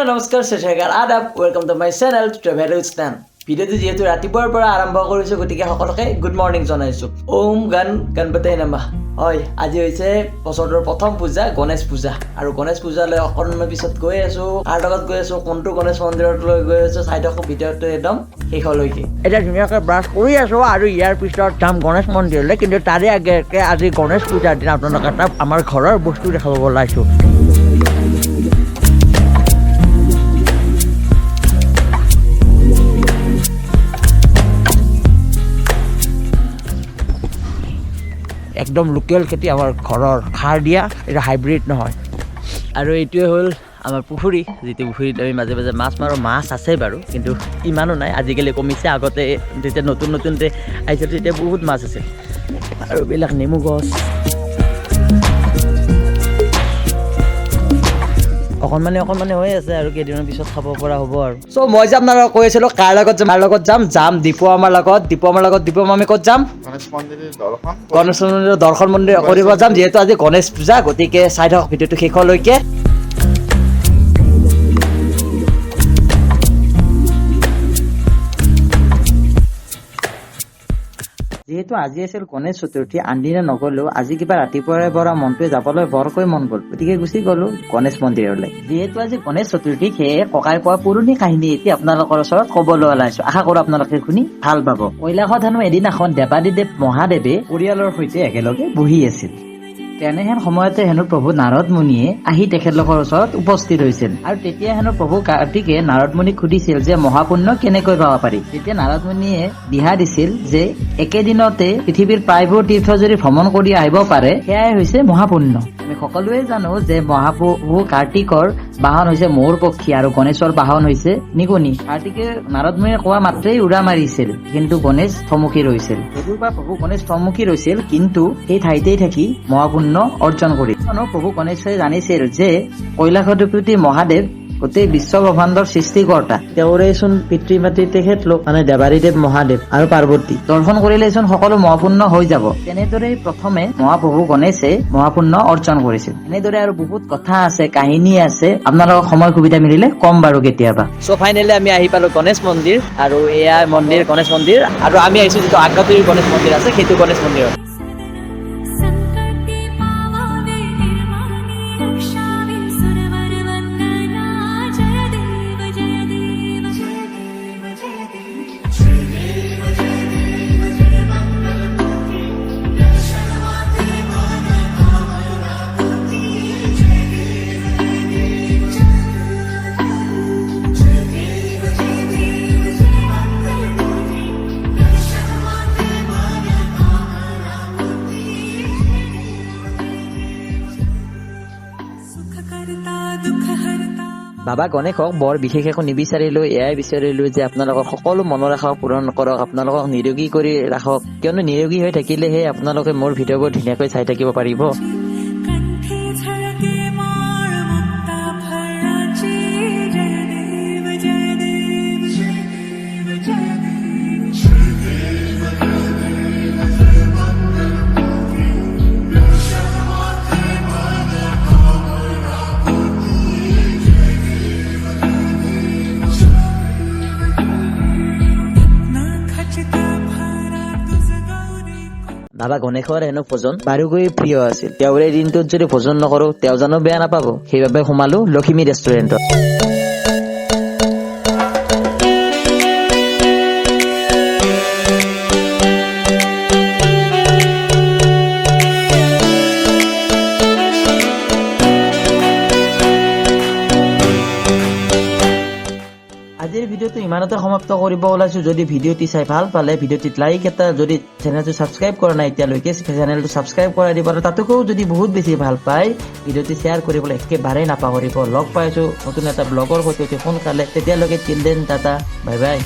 নমস্কাৰ সৃষ্টিকাৰ আদাব welcome to my channel travel with স্নেম ভিডিঅ'টো যিহেতু ৰাতিপুৱাৰ পৰা আৰম্ভ কৰিছোঁ গতিকে সকলোকে গুড মৰ্ণিং জনাইছোঁ ওম গণপতি নমঃ হয় আজি হৈছে বছৰটোৰ প্ৰথম পূজা গণেশ পূজা আৰু গণেশ পূজালৈ অকণমান পিছত গৈ আছোঁ কাৰ লগত গৈ আছোঁ কোনটো গণেশ মন্দিৰলৈ গৈ আছোঁ চাই থাকক ভিডিঅ'টো একদম শেষলৈকে এতিয়া ধুনীয়াকৈ ব্ৰাছ কৰি আছোঁ আৰু ইয়াৰ পিছত যাম গণেশ মন্দিৰলৈ কিন্তু তাৰে আগে আজি গণেশ পূজাৰ দিনা আপোনালোকক এটা আমাৰ ঘৰৰ বস্তু দেখাব ওলাইছোঁ একদম লোকেল খেতি আমাৰ ঘৰৰ সাৰ দিয়া এটা হাইব্ৰিড নহয় আৰু এইটোৱে হ'ল আমাৰ পুখুৰী যিটো পুখুৰীত আমি মাজে মাজে মাছ মাৰোঁ মাছ আছে বাৰু কিন্তু ইমানো নাই আজিকালি কমিছে আগতে যেতিয়া নতুনতে আহিছে তেতিয়া বহুত মাছ আছে আৰু এইবিলাক নেমু গছ অকণমানে হৈ আছে আৰু কেইদিনৰ পিছত খাব পৰা হ'ব আৰু চ' মই যে আপোনালোকক কৈ আছিলোঁ কাৰ লগত যাম দীপু আমাৰ লগত দীপু আমি ক'ত যাম গণেশ মন্দিৰৰ দৰ্শন মন্দিৰ কৰিব যাম যিহেতু আজি গণেশ পূজা গতিকে চাই থাকক ভিডিঅ'টো শেষলৈকে যিহেতু আজি আছিল গণেশ চতুৰ্থী আনদিনা নগ'লেও আজি কিবা ৰাতিপুৱাৰে পৰা মনটোৱে যাবলৈ বৰকৈ মন গ'ল গতিকে গুচি গ'লো গণেশ মন্দিৰলৈ যিহেতু আজি গণেশ চতুৰ্থী সেয়ে ককাই কোৱা পুৰণি কাহিনী এতিয়া আপোনালোকৰ ওচৰত ক'বলৈ ওলাইছো আশা কৰোঁ আপোনালোকে শুনি ভাল পাব কৈলাশত হেনো এদিনাখন দেৱাদিদেৱ মহাদেৱে পৰিয়ালৰ সৈতে একেলগে বহি আছিল তেনেহেন সময়তে হেনো প্ৰভু নাৰদ মুনিয়ে আহি তেখেতলোকৰ ওচৰত উপস্থিত হৈছিল আৰু তেতিয়া হেনো প্ৰভু কাৰ্তিকে নাৰদ মুনিক সুধিছিল যে মহাপুণ্য কেনেকৈ পাব পাৰি তেতিয়া নাৰদ মুনিয়ে দিহা দিছিল যে একেদিনতে পৃথিৱীৰ প্ৰায়বোৰ তীৰ্থ যদি ভ্ৰমণ কৰি আহিব পাৰে সেয়াই হৈছে মহাপুণ্য আমি সকলোৱে জানো যে মহাপ্ৰভু কাৰ্তিকৰ বাহন হৈছে মৌৰ পক্ষী আৰু গণেশৰ বাহন হৈছে নিগনি কাৰ্তিকে নাৰদ মুনিয়ে কোৱা মাত্ৰেই উৰা মাৰিছিল কিন্তু গণেশ থমকি ৰৈছিল প্ৰভু গণেশ থমকি ৰৈছিল কিন্তু সেই ঠাইতেই থাকি মহাপুণ্য অৰ্জন কৰি প্ৰভু গণেশে জানিছিল যে কৈলাশধিপতি মহাদেৱ গোটেই বিশ্ব ব্ৰহ্মাণ্ডৰ সৃষ্টিকৰ্তা তেওঁৰেচোন পিতৃ মাতৃ তেখেতলোক মানে দেৱাদিদেৱ মহাদেৱ আৰু পাৰ্বতী দৰ্শন কৰিলেচোন সকলো মহাপুণ্য হৈ যাব তেনেদৰে প্ৰথমে মহাপ্ৰভু গণেশে মহাপুণ্য অৰ্জন কৰিছিল এনেদৰে আৰু বহুত কথা আছে কাহিনী আছে আপোনালোকক সময় সুবিধা মিলিলে কম বাৰু কেতিয়াবা চ' ফাইনেলি আমি আহি পালো গণেশ মন্দিৰ আৰু এয়া মন্দিৰ গণেশ মন্দিৰ আৰু আমি আহিছো যিটো আগ্ৰাতুৰি গণেশ মন্দিৰ আছে সেইটো গণেশ মন্দিৰত বাবা গণেশক বৰ বিশেষ একো নিবিচাৰিলো এয়াই বিচাৰিলো যে আপোনালোকৰ সকলো মনৰ আশা পূৰণ কৰক আপোনালোকক নিৰোগী কৰি ৰাখক কিয়নো নিৰোগী হৈ থাকিলেহে আপোনালোকে মোৰ ভিডিঅ'বোৰ ধুনীয়াকৈ চাই থাকিব পাৰিব বাবা গণেশৰ হেনো ভোজন বাৰুকৈ প্ৰিয় আছিল তেওঁৰ এই দিনটোত যদি ভোজন নকৰো তেওঁ জানো বেয়া নাপাব সেইবাবে সোমালো লখিমী ৰেষ্টুৰেণ্টত আজিৰ ভিডিঅ'টো ইমানতে সমাপ্ত কৰিব ওলাইছো যদি ভিডিঅ'টি চাই ভাল পালে ভিডিঅ'টিত লাইক এটা যদি চেনেলটো ছাবস্ক্ৰাইব কৰা নাই এতিয়ালৈকে চেনেলটো ছাবস্ক্ৰাইব কৰাই দিব আৰু তাতোকৈও যদি বহুত বেছি ভাল পায় ভিডিঅ'টি শ্বেয়াৰ কৰিবলৈ একেবাৰে নাপাহৰিব লগ পাইছো নতুন এটা ব্লগৰ সৈতে সোনকালে তেতিয়ালৈকে till then tata bye bye